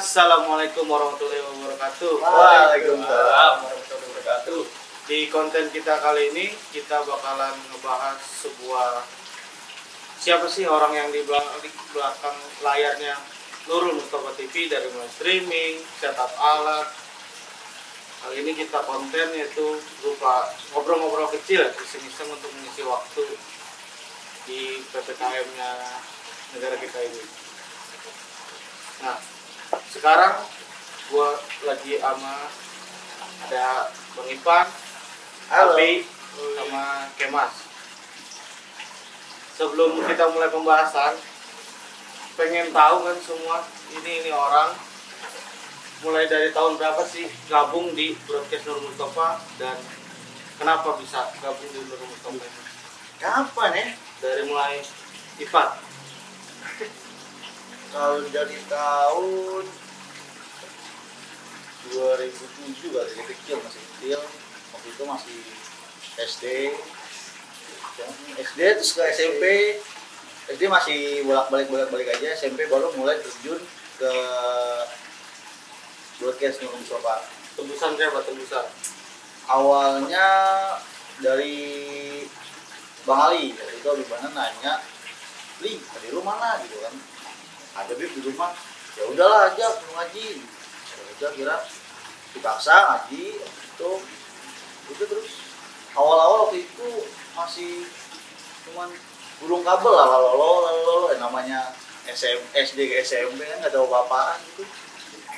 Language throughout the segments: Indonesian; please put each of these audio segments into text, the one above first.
Assalamualaikum warahmatullahi wabarakatuh. Waalaikumsalam warahmatullahi wabarakatuh. Di konten kita kali ini kita bakalan ngebahas sebuah siapa sih orang yang di belakang layarnya Nurul Mustafa TV, dari mulai streaming, setup alat. Kali ini kita konten yaitu berupa ngobrol-ngobrol kecil, iseng-iseng untuk mengisi waktu di PPKM-nya negara kita ini. Nah, sekarang gua lagi ada Bang Ipan, Abi, sama Kemas. Sebelum kita mulai pembahasan, pengen tahu kan semua ini orang mulai dari tahun berapa sih gabung di broadcast Nurul Mustafa, dan kenapa bisa gabung di Nurul Mustafa ini? Kapan ya? Dari mulai Ipan. Kalau dari tahun 2007 kali, masih kecil. Waktu itu masih SD. SD terus ke SMP. SD masih bolak-balik aja. SMP baru mulai terjun ke broadcast Nurul Mustafa. Tembusan siapa tembusan? Awalnya dari Bang Ali, itu di mana nanya, "Li, tadi lu mana?" gitu kan. Ada Bib di rumah. Ya udahlah aja ngaji. Ya udah, kira dipaksa ngaji itu terus. Awal-awal waktu itu masih cuman gulung kabel lah, lalu namanya SD ke SMP kan nggak tahu apa-apaan gitu.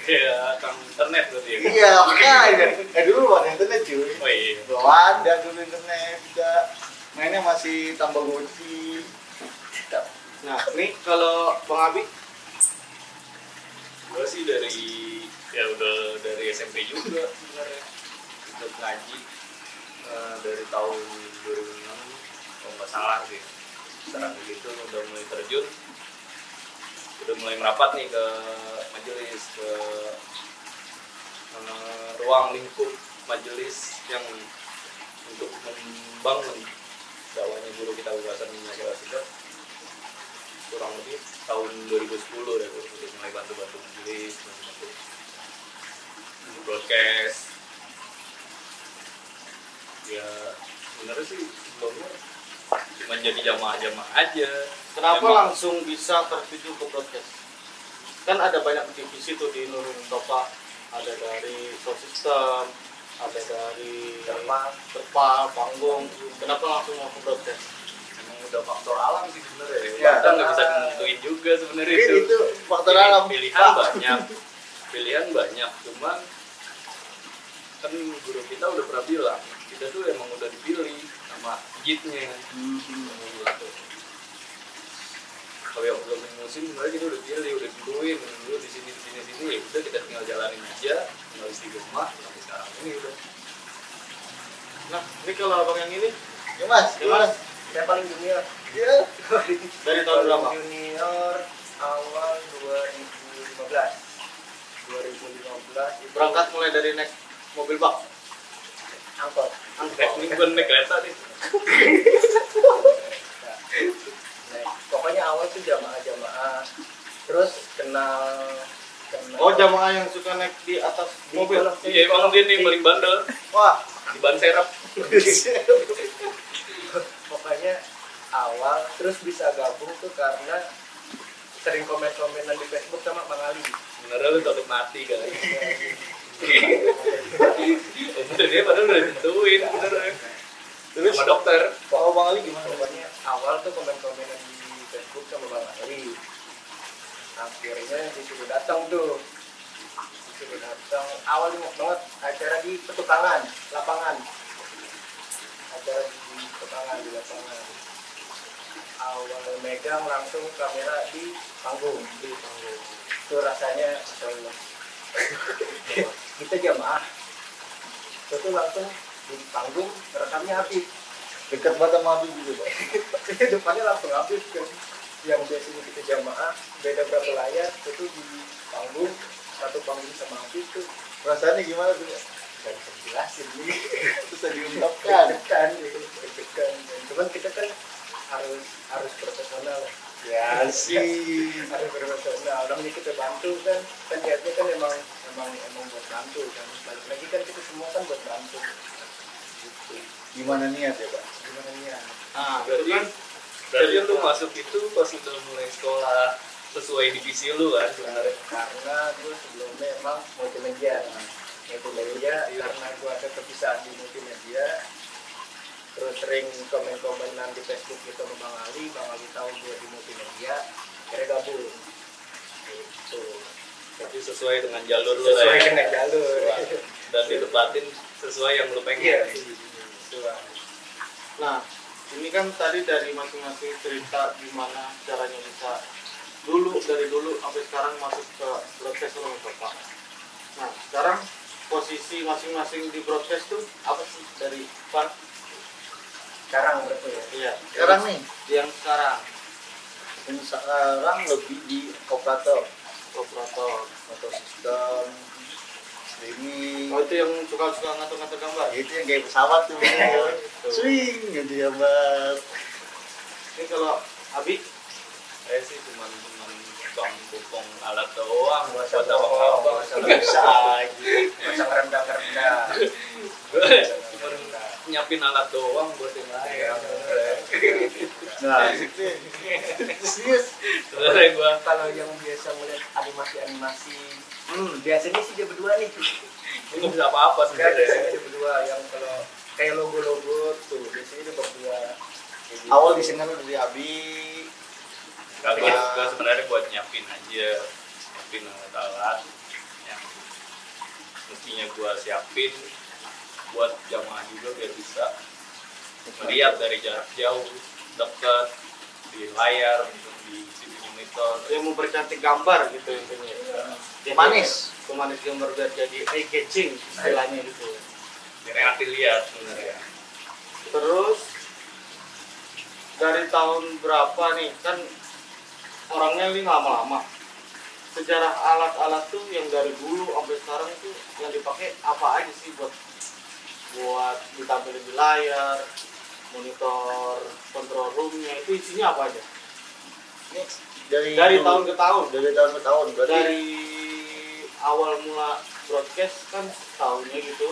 Ya, tentang internet berarti ya? Iya, makanya dulu ada internet cuy. Oh iya. Belum ada dulu internet, tidak. Mainnya masih tambah goci. Nah, ini kalau Bang Abi? Gue sih dari SMP juga sebenarnya ikut ngaji dari tahun 2006 kalau nggak salah sih. Sekarang begitu udah mulai terjun, udah mulai merapat nih ke majelis, ke ruang lingkup majelis yang untuk membangun dakwahnya guru kita Ugatan Masyarakat Sidat. Kurang lebih tahun 2010 ya, udah mulai bantu-bantu majelis, bantu broadcast. Ya sebenarnya sih sebelumnya cuma jadi jamaah-jamaah aja. Kenapa langsung bisa tertuju ke broadcast? Kan ada banyak divisi tuh di Nurul Mustafa. Ada dari sound system, ada dari terpal, panggung. Kenapa langsung mau ke broadcast? Emang udah faktor alam sih sebenarnya. Ya, Kita nggak bisa nentuin juga sebenarnya Itu faktor alam. Pilihan banyak, cuman kan guru kita udah pernah bilang kita tuh emang udah dipilih sama jitnya. Kalau yang belum musim sebenarnya kita udah pilih, udah ditentuin dulu di sini ya udah, kita tinggal jalanin aja, tinggal istiqomah sampai sekarang ini udah. Nah, ini kalau abang yang ini, Ya Mas, Mas, Saya paling junior. Iya. dari tahun berapa? Junior awal 2015 itu Berangkat mulai dari naik mobil bak. angkot. Ini bukan naik kereta nih. Nah, pokoknya awal tuh jamaah terus kenal Oh, jamaah yang suka naik di atas mobil. Iya, emang dia nih paling bandel Wah, di ban serap. Pokoknya awal terus bisa gabung tuh karena sering komen-komenan di Facebook sama Bang Ali. Sebenarnya lu takut mati kali. Dia padahal udah ditentuin beneran. terus Sama dokter. kalau Bang Ali gimana? Pokoknya awal tuh komen-komenan di Facebook sama Bang Ali. Akhirnya disuruh datang tuh. Awal ingat banget acara di Petukangan, lapangan. Acara di Petukangan di lapangan. Awal megang langsung kamera di panggung. Itu rasanya Masya Allah. Kita jamaah. Itu langsung di panggung rekamnya habis. Dekat banget sama Habib gitu, Pak. Depannya langsung habis kan. Yang biasanya kita jamaah beda berapa layar, itu di panggung satu panggung sama habis tuh. Perasaannya gimana tuh? Gak bisa dijelasin nih. Susah diungkapkan. Deg-degan. Cuman kita kan harus profesional lah. Ya sih. ada profesional. Namanya kita bantu kan niatnya kan emang buat bantu kan. Balik lagi kan kita semua kan buat bantu. Gitu. Gimana niat ya Pak? Gimana niat? Nah, itu Berarti kan berarti lu masuk itu pas udah mulai sekolah sesuai divisi lu kan sebenarnya. Karena gue sebelumnya emang multimedia karena gue ada kebiasaan di multimedia, terus sering komen-komenan di Facebook gitu sama Bang Ali tahu gue di multimedia, akhirnya gabung gitu. Jadi sesuai dengan jalur lu Sesuai ya. dengan jalur Dan ditempatin sesuai yang lu iya pengen. sesuai. Nah, ini kan tadi dari masing-masing cerita gimana caranya bisa dari dulu sampai sekarang masuk ke broadcast sama Bapak. Nah, sekarang posisi masing-masing di broadcast tuh apa sih dari Pak? Sekarang berarti ya. Iya, Sekarang nih, yang sekarang yang sekarang lebih di operator operator. sistem streaming. Oh, itu yang suka ngatur-ngatur gambar. Itu yang kayak pesawat tuh. Swing gitu ya Mbak. Ini kalau Abi Saya sih cuma bang bopong alat doang buat Buat abang-abang. Nggak bisa gitu. Masa rendah Gue cuma nyiapin alat doang buat yang lain. Nah, itu serius. Sebenarnya gue kalau yang biasa melihat animasi biasanya sih dia berdua nih. nggak bisa apa-apa Enggak, sebenarnya. biasanya dia berdua yang kalau kayak logo tuh biasanya dia berdua. Kayak gitu. Awal desainnya dari Abi. Kalau gue sebenarnya buat nyiapin alat-alat yang mestinya gue siapin buat jamaah juga biar bisa melihat dari jarak jauh, dekat, di layar, di CD monitor. yang mempercantik gambar gitu intinya. Jadi, pemanis gambar biar jadi eye catching istilahnya gitu. Biar enak dilihat sebenarnya. Terus dari tahun berapa nih kan orangnya ini lama-lama. Sejarah alat-alat tuh yang dari dulu sampai sekarang tuh yang dipakai apa aja sih buat ditampilin di layar, monitor, control roomnya itu isinya apa aja? Ini Dari tahun ke tahun. Dari tahun ke tahun berarti. Dari awal mula broadcast kan tahunnya gitu.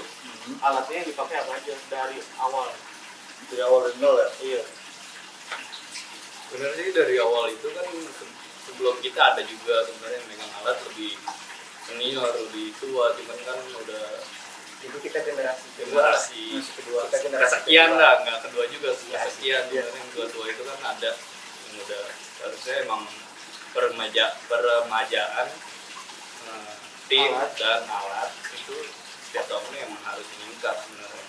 Alatnya yang dipakai apa aja dari awal? Dari awal dari nol ya. Iya. Sebenarnya sih dari awal itu kan sebelum kita ada juga sebenarnya yang megang alat lebih senior, lebih tua, cuman kan udah Jadi kita generasi generasi kedua. Kita generasi kesekian kedua. lah, nggak kedua juga, Ya, kesekian. iya. Sebenarnya yang tua itu kan ada yang udah harusnya emang peremajaan tim Alat. dan alat itu setiap tahunnya emang harus meningkat sebenarnya.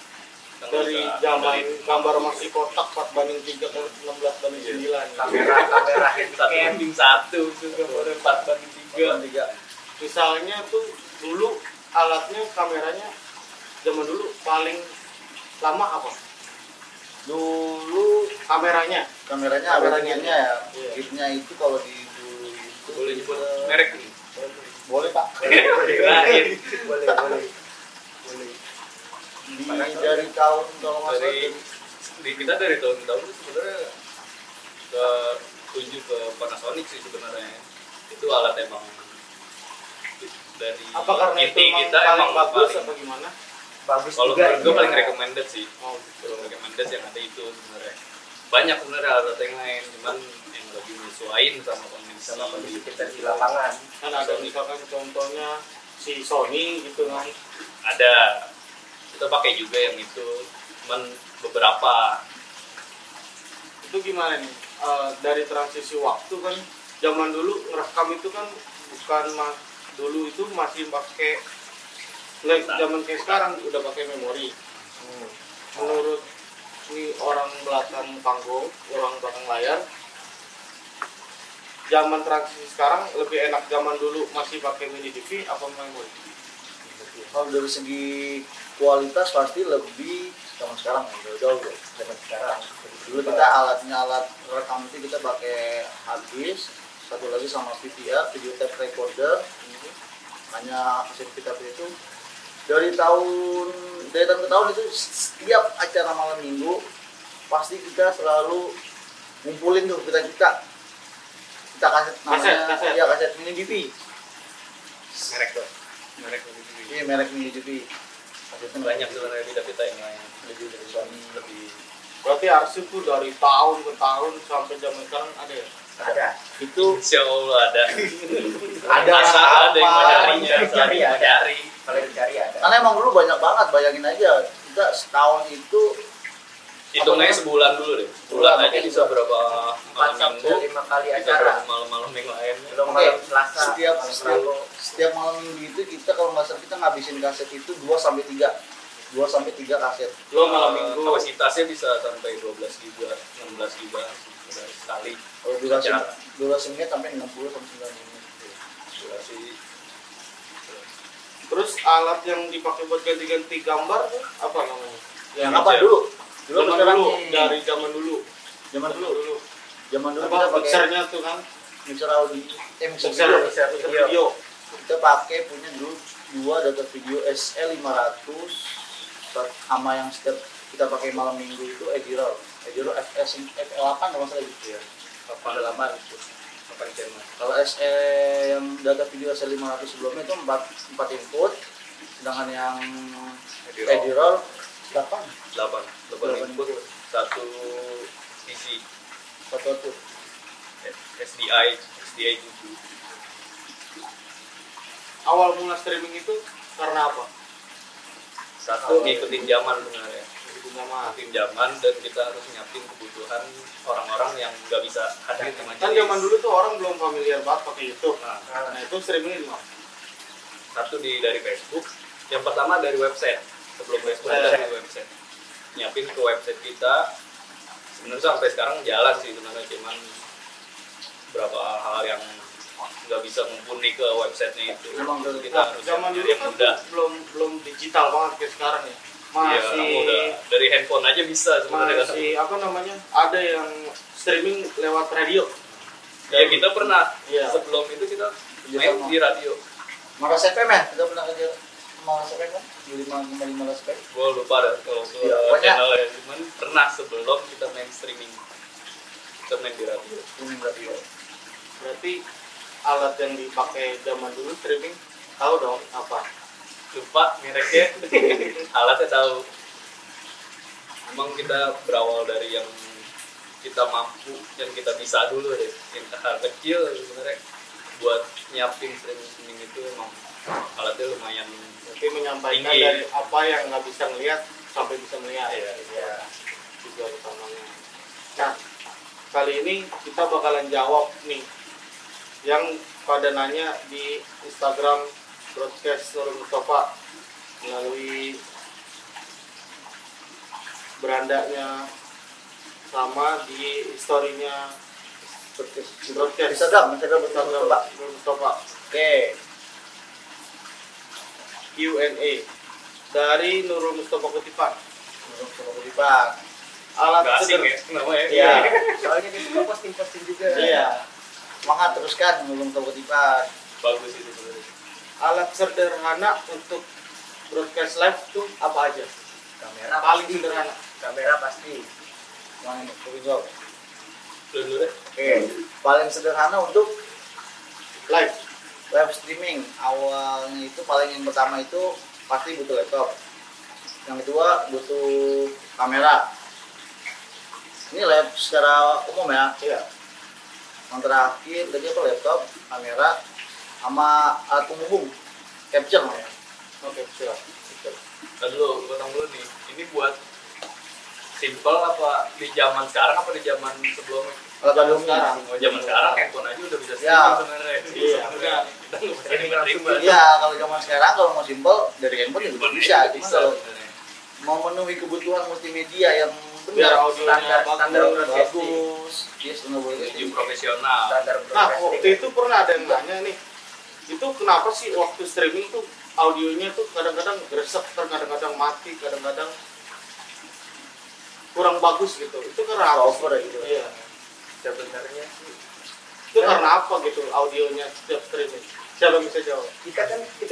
Kan Dari udah zaman dari gambar masih kotak 4:3 ke 16:9. Kamera satu banding satu itu gambarnya 4:3. 3. Misalnya tuh dulu alatnya kameranya zaman dulu paling lama apa? Dulu Kameranya. kameranya Kameranya. kitnya ya. Iya. Kitnya itu kalau di dulu itu Boleh nyebut merek nih? boleh Pak. Kirain. boleh. Dari tahun kalau nggak salah Dari kita dari tahun ke tahun itu sebenarnya ke tuju ke Panasonic sih sebenarnya. Itu alat emang dari Apa karena itu inti emang kita paling emang bagus paling- atau gimana? Bagus kalau juga. menurut gue iya. paling recommended sih. Oh, gitu. Paling recommended yang ada itu sebenarnya. Banyak sebenarnya alat yang lain, cuman yang lebih menyesuaikan sama kondisi kita di lapangan. Kan ada misalkan contohnya si Sony gitu kan. Ada kita pakai juga yang itu, cuman beberapa Itu gimana nih? Dari transisi waktu kan zaman dulu ngerekam itu kan bukan dulu itu masih pakai nggak zaman kayak sekarang udah pakai memori. Menurut ini orang belakang panggung, orang belakang layar, zaman transisi sekarang lebih enak zaman dulu masih pakai mini DV apa memori? kalau dari segi kualitas pasti lebih sama sekarang jauh Zaman sekarang. dulu kita alat rekam itu kita pakai hard disk, satu lagi sama VTR video tape recorder, hanya hasil kita itu dari tahun ke tahun itu setiap acara malam minggu pasti kita selalu ngumpulin tuh kita kita kaset namanya Kaset. ya kaset mini DV. Merek tuh. Merek lebih Iya merek mini DV. Kasetnya banyak sebenarnya beda kita yang lain. Lebih dari Sony lebih Berarti arsip tuh dari tahun ke tahun sampai zaman sekarang ada ya? Ada. itu Insya Allah ada. Ada Asal ada yang apa, mau nyarinya, yang asal ada yang mau ada. nyari. Kalau dicari ada. karena emang dulu banyak banget, bayangin aja kita setahun itu Hitungnya sebulan dulu deh. Sebulan Sebulan, aja bisa berapa 4 malam sampai minggu, 5 kali bisa acara. berapa malam-malam yang lain. Belum Oke, malam Selasa. setiap malam minggu itu kita kalau nggak salah kita ngabisin kaset itu 2 sampai 3 kaset. Lo malam minggu. Kapasitasnya bisa sampai 12 giga, 16 giga sekali. Kalau durasi menit sampai 60 sampai 90 menit. Durasi Terus alat yang dipakai buat ganti-ganti gambar tuh apa namanya? Yang apa dulu? Dulu Zaman sekarang dulu, nih. dari zaman dulu. Zaman dulu. Zaman dulu Apa kita pakai mixernya tuh kan? mixer audio, mixer Mixer, video. mixer video. Kita pakai punya dulu 2 data video SL500 sama yang setiap kita pakai malam minggu itu Edirol FL8 kalau nggak salah gitu ya. 8 itu. 8 channel. Kalau SE yang data video SL500 sebelumnya itu 4 input, sedangkan yang Edirol 8 8 input, 1 PC satu. SDI 7. Awal mula streaming itu karena apa? Satu ngikutin zaman sebenarnya. Itu nama. Ngikutin zaman dan kita harus nyiapin kebutuhan orang-orang yang nggak bisa hadir di majelis. Kan zaman dulu tuh orang belum familiar banget pakai YouTube. Nah, Nah itu streamingnya di mana? satu dari Facebook. Yang pertama dari website. Sebelum Facebook Website. dari website. Nyiapin ke website kita. Sebenarnya sampai sekarang jalan sih sebenarnya, cuman berapa hal yang nggak bisa mumpuni ke websitenya itu. Memang Jadi kita Nah, harus zaman dulu yang kan mudah. belum digital banget kayak sekarang ya. Iya, orang muda. Dari handphone aja bisa sebenarnya. masih apa namanya? Ada yang streaming lewat radio. Ya kita pernah. Iya. Sebelum itu kita Iya, main sama. di radio. Maras FM ya? Kita pernah kerja Maras FM kan? Di 5 Maras FM. Gue lupa dah kalau ke Iya, pokoknya- channelnya. Cuman pernah sebelum kita main streaming. Kita main di radio. Ini radio. Berarti alat yang dipakai zaman dulu streaming tahu dong apa? Lupa mereknya. Alatnya tahu. Emang kita berawal dari yang kita mampu, yang kita bisa dulu deh. Yang hal kecil sebenarnya buat nyiapin streaming itu emang alatnya lumayan. Tapi menyampaikan Tinggi. dari apa yang nggak bisa ngelihat sampai bisa melihat. Iya. Juga utamanya. Nah, kali ini kita bakalan jawab nih yang pada nanya di Instagram broadcast Nurul Mustafa melalui berandanya sama di story-nya broadcast Instagram Instagram coba. Nurul Mustafa. Oke. Q&A dari Nurul Mustafa Kutipan. Menurut Sobat Kutipan. Alat Gak asing ya namanya. Iya. Soalnya dia suka posting-posting juga. Iya. Semangat teruskan Menurut Sobat Kutipan. Bagus itu sebenarnya. alat sederhana untuk broadcast live tuh apa aja? Kamera Paling pasti. sederhana. Kamera pasti. Yang ini jawab. Dulu deh. Oke. Paling sederhana untuk Live. live streaming awalnya itu paling yang pertama itu pasti butuh laptop, yang kedua butuh kamera. Ini live secara umum ya. Iya. Yang terakhir tadi apa, laptop, kamera, sama alat penghubung capture ya. Oke, siap. Nah dulu, potong dulu nih. Ini buat simple apa di zaman sekarang apa di zaman sebelumnya? Alat Zaman penghubung sekarang. Oh zaman sekarang handphone aja udah bisa Ya. streaming sebenarnya. Iya. Sebenarnya kita nggak bisa Streaming langsung ribet-ribet. Iya, kalau zaman sekarang kalau mau simple dari handphone juga bisa. Cuma kalau sebenarnya. mau memenuhi kebutuhan multimedia yang Biar benar, audionya standar bagus. bagus, yes, nggak boleh Menuju profesional. Standar Nah, broadcasting. waktu itu pernah ada yang nanya nih, itu kenapa sih waktu streaming tuh audionya tuh kadang-kadang gresek, kadang-kadang mati, kadang-kadang kurang bagus gitu. Itu karena apa? Over ya gitu. Iya. Sebenarnya sih Itu karena apa gitu audionya setiap streaming? Siapa yang bisa jawab? kita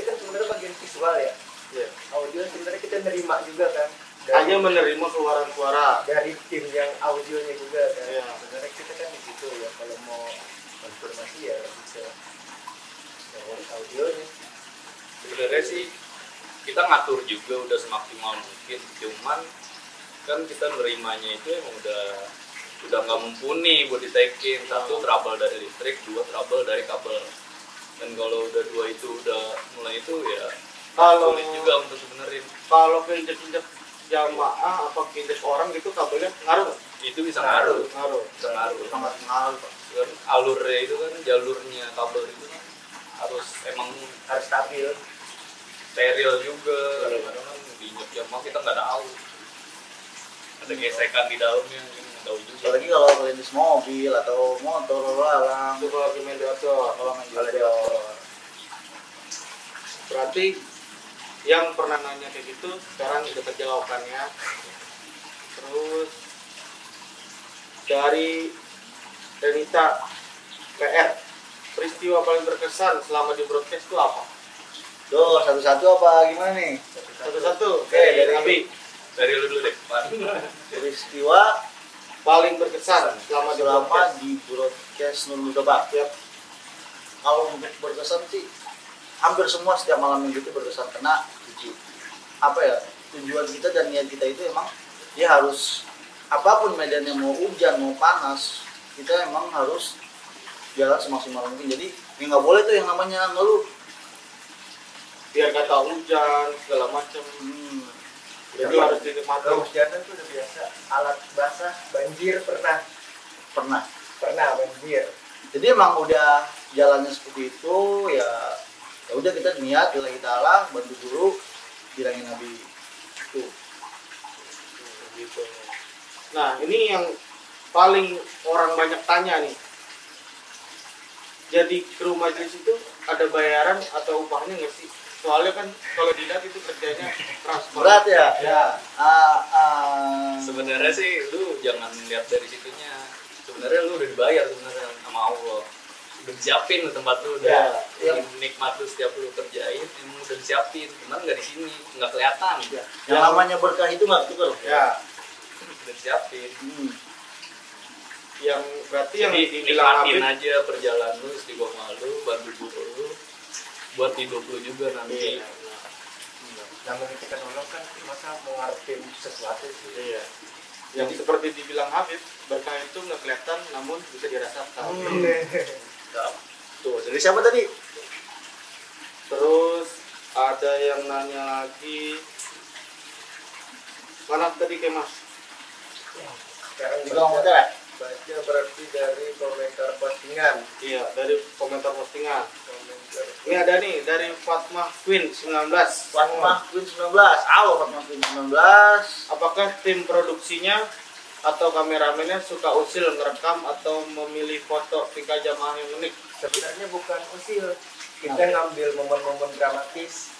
kan sebenarnya bagian visual ya. Iya. Audio sebenarnya kita nerima juga kan. Hanya menerima keluaran suara. dari tim yang audionya juga kan. Iya. Sebenarnya kita kan di situ ya, kalau mau konfirmasi ya bisa lewat audionya. Sebenarnya sih kita ngatur juga udah semaksimal mungkin, cuman kan kita nerimanya itu emang udah nggak mumpuni buat ditekin. Satu, trouble dari listrik, dua, trouble dari kabel. Dan kalau udah dua itu udah mulai itu ya Kalau sulit juga untuk benerin. kalau keinjek-injek jamaah apa keinjek orang gitu kabelnya ngaruh nggak? Itu bisa ngaruh, Ngaruh. bisa ngaruh. sangat ngaruh Pak. Kan alurnya itu kan, jalurnya kabel itu kan harus emang Harus stabil. steril juga. Kadang-kadang kan diinjek jamaah kita nggak tahu, ada gesekan di dalamnya, kita nggak tahu juga. apalagi kalau merintis mobil atau motor lalang Itu kalau lagi main di outdoor. kalau main Kalau di jodoh Berarti yang pernah nanya kayak gitu sekarang udah terjawabkannya. Terus dari Renita PR, peristiwa paling berkesan selama di broadcast itu apa? tuh satu-satu apa gimana nih Satu-satu. Oke, Dari dari- Abi, Dari lu dulu deh, Pan. peristiwa paling berkesan selama di selama broadcast. di broadcast Nurul Coba. Yap. Kalau untuk berkesan sih hampir semua setiap malam minggu itu berkesan karena apa ya, tujuan kita dan niat kita itu emang ya harus apapun medannya, mau hujan mau panas, kita emang harus jalan semaksimal mungkin. Jadi ya nggak boleh tuh yang namanya ngeluh. Biar kata hujan segala macam. Jadi Iya. harus dinikmati. Kehujanan tuh udah biasa. Alat basah, banjir pernah banjir. Jadi emang udah jalannya seperti itu ya. Ya udah kita niat lillahi ta'ala, bantu guru, bilangin Nabi itu. Gitu. Nah, ini yang paling orang banyak tanya nih. Jadi kru majelis itu ada bayaran atau upahnya nggak sih? Soalnya kan kalau Didat itu kerjanya keras Berat ya? Ya. Sebenarnya sih lu jangan lihat dari situnya. Sebenarnya lu udah dibayar sebenarnya sama Allah. Udah disiapin lu tempat lu, udah Ya. nikmat lu setiap lu kerjain emang udah disiapin. Cuman nggak di sini, nggak kelihatan. Yang namanya berkah itu nggak tukar. Ya, Udah disiapin. yang berarti yang Jadi dibilang nikmatin Habib aja perjalanan lu, istiqomah lu, bantu guru lu, buat hidup lu juga nanti. Iya. Namanya kita nolong kan masa mau ngarepin sesuatu sih. Iya. Yang seperti dibilang Habib, berkah itu nggak kelihatan namun bisa dirasakan. Tuh, dari siapa tadi? Terus ada yang nanya lagi, mana tadi Kemas? Sekarang Di kolom komentar ya? baca berarti dari komentar postingan. Iya, dari komentar postingan. Komentar. Ini ada nih dari Fatmah Queen 19. Fatmah Queen 19. Halo Fatmah Queen 19. Apakah tim produksinya atau kameramennya suka usil ngerekam atau memilih foto tingkah jamaah yang unik? Sebenarnya bukan usil. Kita ngambil momen-momen dramatis.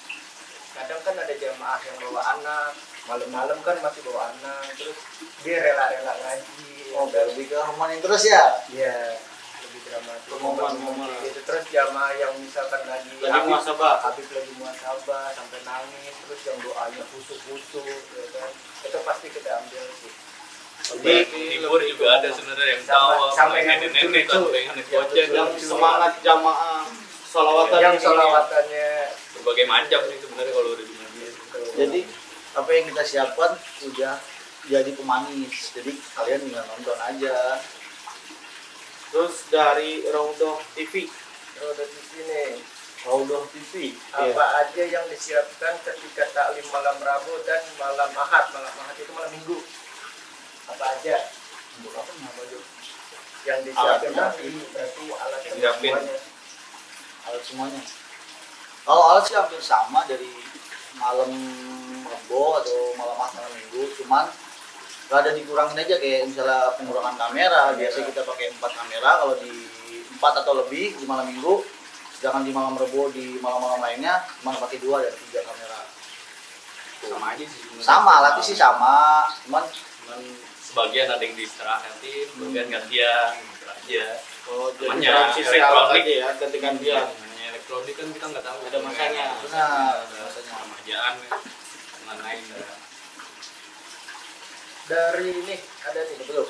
Kadang kan ada jamaah yang bawa anak, malam-malam kan masih bawa anak, terus dia rela-rela ngaji. Oh, lebih ke Roman terus ya? Iya, lebih dramatis. Momen-momen. Gitu. Terus jamaah yang misalkan lagi Lagi muhasabah. Habib lagi muhasabah sampai nangis, terus yang doanya khusyuk-khusyuk, ya kan? Itu pasti kita ambil sih. Di libur juga ada sebenarnya yang tawa, Sampai yang nenek-nenek lucu-lucu. atau yang anak goceng, Yang semangat jamaah sholawatan Yang ini. sholawatannya berbagai macam sih sebenarnya kalau udah di masjid. Jadi apa yang kita siapkan udah jadi pemanis. Jadi kalian tinggal nonton aja. Terus dari Raudoh TV. roda di sini. Raudoh TV. Apa aja yang disiapkan ketika taklim malam Rabu dan malam Ahad? Malam Ahad itu malam Minggu. Apa aja Untuk apa nih baju? yang disiapkan? Alatnya? Berarti alat Yang disiapin. semuanya. Alat semuanya. Kalau alat sih hampir sama dari malam Rebo atau malam Ahad malam Minggu, cuman gak ada dikurangin aja kayak misalnya pengurangan kamera. Biasa kita pakai 4 kamera kalau di 4 atau lebih di malam Minggu, sedangkan di malam Rebo di malam-malam lainnya cuma pakai 2 dan 3 kamera. Sama aja sih sebenarnya. Sama alatnya sih sama, cuman Cuman sebagian ada yang diistirahatin, sebagian gantian gitu aja. Oh, jadi Namanya transisi alat elektronik. aja ya, ganti-gantian. Namanya elektronik kan kita nggak tahu Ada masanya. benar. masanya remajaan mengenai Dari ini ada nih Betul.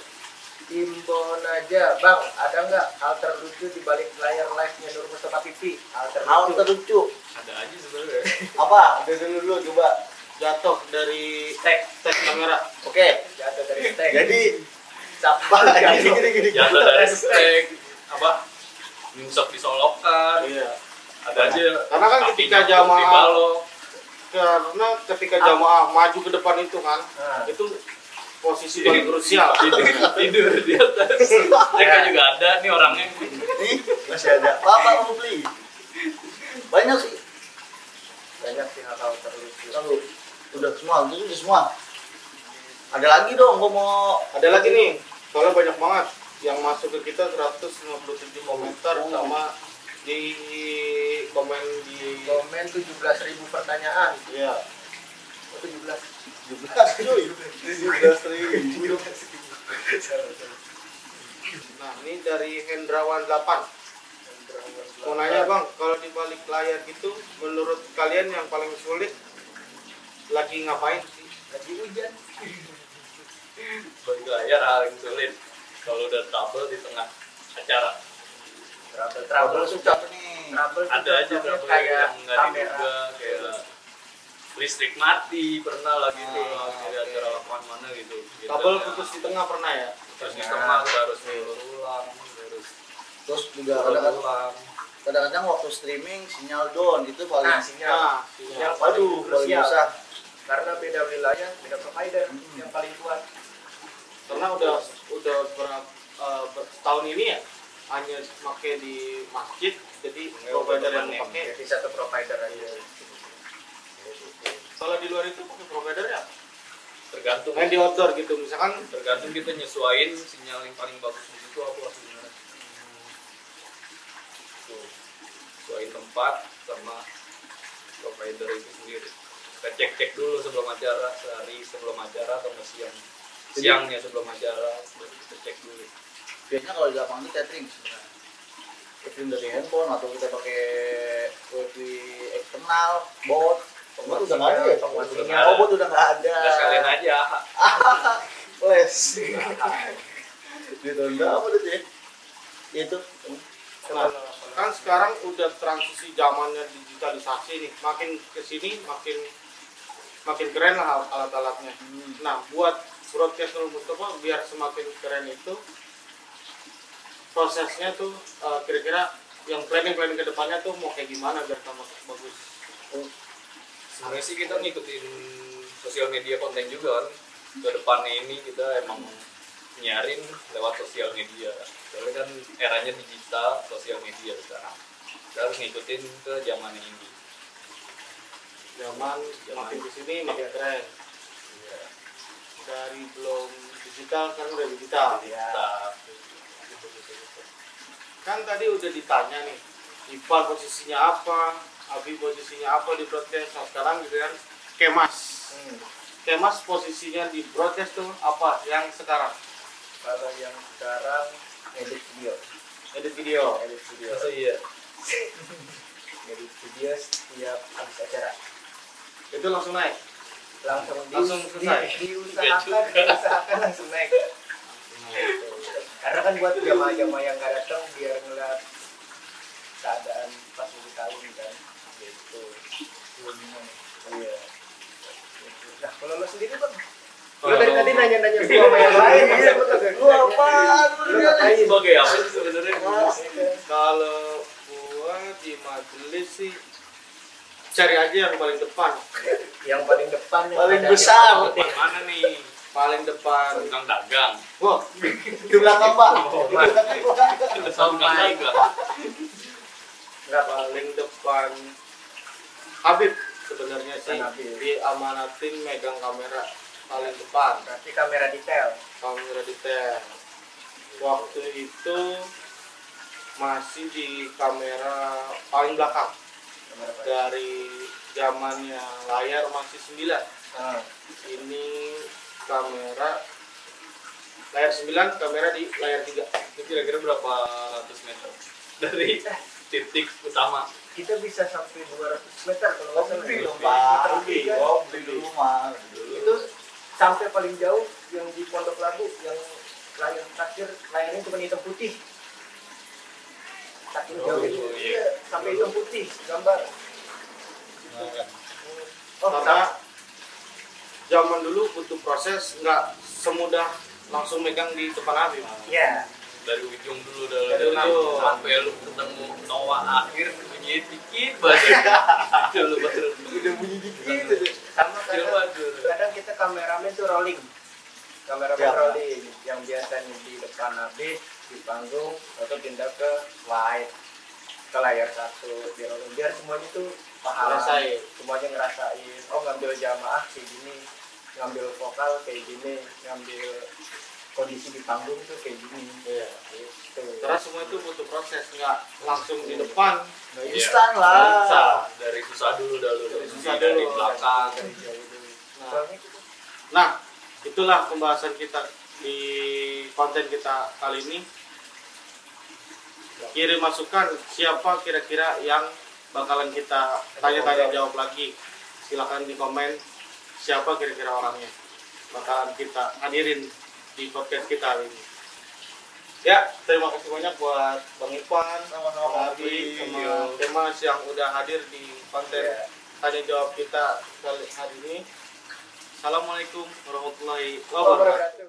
Imbona aja, Bang, ada nggak hal terlucu di balik layar live-nya Nur Mustafa TV? Hal Hal terlucu. terlucu. Ada aja sebenarnya. Apa? Dulu coba. Jatuh dari Stek, kamera. Oke. jatuh dari stek. Jadi Siapa gini. Jatuh dari stek apa? Nyungsep disolokan. Iya. Ada aja. Karena kan ketika kakinya jamaah dibalok. karena ketika jamaah maju ke depan itu kan, Nah. itu posisi paling krusial. Tidur di atas. Mereka juga ada nih orangnya. Nih, masih ada. Bapak mau beli. Banyak sih. Banyak sih hal terlucu. Lalu udah semua. Ada lagi dong, gua mau Ada lagi nih, soalnya banyak banget yang masuk ke kita 157 komentar sama di komen di Komen 17.000 pertanyaan. ya Oh, 17. 17 cuy. 17.000. nah ini dari Hendrawan 8 mau nanya bang, kalau di balik layar gitu menurut kalian yang paling sulit lagi ngapain sih? Lagi hujan. Bagi layar hal yang sulit. Kalau udah trouble di tengah acara. Trouble Susah nih. Trouble Ada aja trouble kayak yang nggak kamera. diduga kayak listrik mati pernah lagi tuh di oke. acara lapangan mana gitu. Kabel putus di tengah pernah ya? Terus di tengah kita harus ngulur ulang, terus Terus juga ngulur ulang. kadang-kadang waktu streaming sinyal down itu paling Nah, sinyal. Nah, Sinyal waduh paling paling krusial. susah. Karena beda wilayah, beda provider yang paling kuat. karena udah tahun ini ya hanya pakai di masjid, jadi provider yang pakai. Jadi satu provider aja. Kalau di luar itu pakai provider ya? Tergantung. Main di outdoor gitu, misalkan Tergantung kita nyesuaiin sinyal yang paling bagus di situ apa sebenarnya. Tuh, sesuaiin tempat sama provider itu sendiri. Kita cek dulu sebelum acara, sehari sebelum acara atau siangnya sebelum acara kita cek dulu. Biasanya kalau di lapangan itu catering sebenarnya. Catering dari handphone atau kita pakai wifi eksternal, bot. Bot udah nggak ada ya? Penguasinya. Oh, bot udah nggak ada. Udah sekalian aja. Wes. Ditunda apa tuh ya? Itu. nah, kan sekarang udah transisi zamannya digitalisasi nih, makin kesini makin keren lah alat-alatnya. Nah, buat broadcast Nur Mustafa biar semakin keren itu prosesnya tuh kira-kira yang planning ke depannya tuh mau kayak gimana biar tambah bagus. Sebenarnya sih kita ngikutin sosial media konten juga kan. Ke depannya ini kita emang nyarin lewat sosial media. Soalnya kan eranya digital, sosial media sekarang. Kita harus ngikutin ke zaman ini. Zaman makin kesini makin keren. Dari belum digital kan udah digital. Kita Kan tadi udah ditanya nih, Iqbal posisinya apa, Abi posisinya apa di broadcast. Nah, sekarang gitu kan Kemas. Kemas posisinya di broadcast tuh apa yang sekarang? Kalau yang sekarang edit video. Edit video. Edit video. masa iya. Edit video setiap habis acara. Itu langsung naik. Langsung selesai. diusahakan langsung naik. Karena kan buat jamaah-jamaah yang nggak datang biar ngeliat keadaan pas lagi kawin kan, gitu. Iya. Nah, kalau lo sendiri bang, lo dari tadi nanya-nanya semua sama yang lain, masa lo kagak? Lu apaan? Lu Lo lihat ngapain? Sebagai apa sih sebenarnya? Kalau gua di majelis sih cari aja yang paling depan. Yang paling depan, yang Paling ada- besar. Depan mana nih? Paling depan. Tukang dagang. Wah, di belakang Pak. Tukang dagang. Nggak paling depan Habib sebenarnya sih Habib. diamanatin megang kamera paling depan, Berarti kamera detail. kamera detail. Waktu itu masih di kamera paling belakang Kamera apa? dari zamannya layar masih 9. Ah, Ini kamera layar 9, kamera di layar 3. Itu kira-kira berapa ratus meter dari titik utama? kita bisa sampai 200 meter kalau nggak salah. Lebih ya. dong Pak. Lebih kan? Lebih dulu mah. Itu sampai paling jauh yang di Pondok Labu yang layar terakhir layarnya cuma hitam putih. Saking Oh, jauh iya. itu, iya, sampai hitam putih gambar. Oh, Karena zaman dulu butuh proses, nggak semudah langsung megang di depan api. iya. Dari ujung dulu Dari dari ujung. sampai lu ketemu Noah akhir bunyi dikit banget. Itu lu baru Udah bunyi dikit aja. Sama kecil kadang, banget. kadang kita kameramen tuh rolling. Kameramen Ya. rolling yang biasanya di depan habis di panggung atau pindah ke slide ke layar satu di rolling biar semuanya tuh paham, Ngerasain. semuanya ngerasain. Oh, ngambil jamaah kayak gini, ngambil vokal kayak gini, ngambil kondisi di panggung tuh kayak gini. Iya. Gitu. Karena semua itu butuh proses, nggak langsung di depan. Nggak Iya. instan Nggak bisa. lah. Dari susah dulu Dari susah dari dulu. belakang. Dari jauh dulu. Nah. Soalnya gitu. Nah, itulah pembahasan kita di konten kita kali ini. Kirim masukan siapa kira-kira yang bakalan kita tanya-tanya jawab lagi. Silakan di komen siapa kira-kira orangnya bakalan kita hadirin di podcast kita hari ini. Ya, terima kasih banyak buat Bang Irfan, Sama-sama, Bang Abi. Abi, sama Kemas yang udah hadir di konten Iya. tanya jawab kita kali hari ini. Assalamualaikum warahmatullahi wabarakatuh. Wabarakatuh.